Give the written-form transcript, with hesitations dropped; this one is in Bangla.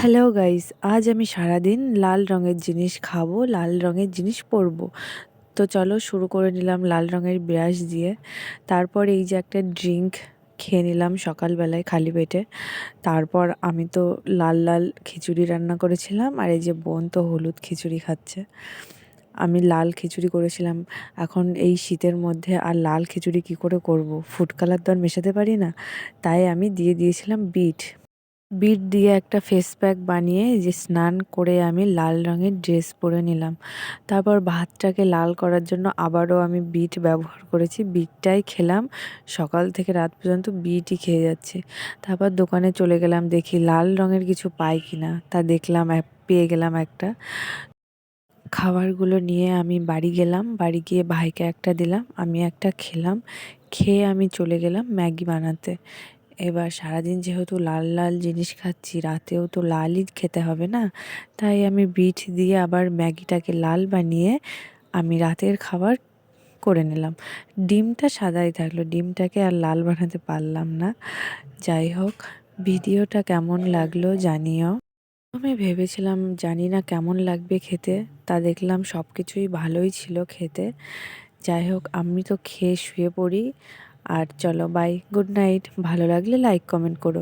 হ্যালো গাইস, আজ আমি সারাদিন লাল রঙের জিনিস খাবো, লাল রঙের জিনিস পরবো। তো চলো শুরু করে নিলাম লাল রঙের ব্রাশ দিয়ে। তারপর এই যে একটা ড্রিঙ্ক খেয়ে নিলাম সকালবেলায় খালি পেটে। তারপর আমি তো লাল লাল খিচুড়ি রান্না করেছিলাম, আর এই যে বোন তো হলুদ খিচুড়ি খাচ্ছে। আমি লাল খিচুড়ি করেছিলাম। এখন এই শীতের মধ্যে আর লাল খিচুড়ি কি করে করব? ফুড কালার তো আর মেশাতে পারি না। তাই আমি দিয়ে দিয়েছিলাম বিট। বিট দিয়ে একটা ফেস প্যাক বানিয়ে যে স্নান করে আমি লাল রঙের ড্রেস পরে নিলাম। তারপর ভাতটাকে লাল করার জন্য আবারও আমি বিট ব্যবহার করেছি, বিটটাই খেলাম। সকাল থেকে রাত পর্যন্ত বিটই খেয়ে যাচ্ছি। তারপর দোকানে চলে গেলাম, দেখি লাল রঙের কিছু পাই কিনা। তা দেখলাম পেয়ে গেলাম একটা। খাবারগুলো নিয়ে আমি বাড়ি গেলাম, বাড়ি গিয়ে ভাইকে একটা দিলাম, আমি একটা খেলাম। খেয়ে আমি চলে গেলাম ম্যাগি বানাতে। এবার সারাদিন যেহেতু লাল লাল জিনিস খাচ্ছি, রাতেও তো লালই খেতে হবে না। তাই আমি বিট দিয়ে আবার ম্যাগিটাকে লাল বানিয়ে আমি রাতের খাবার করে নিলাম। ডিমটা সাদাই থাকলো, ডিমটাকে আর লাল বানাতে পারলাম না। যাই হোক, ভিডিওটা কেমন লাগলো জানিও। আমি ভেবেছিলাম জানি না কেমন লাগবে খেতে, তা দেখলাম সব কিছুই ভালোই ছিল খেতে। যাই হোক, আমি তো খেয়ে শুয়ে পড়ি। আর চলো বাই, গুড নাইট। ভালো লাগলে লাইক কমেন্ট করো।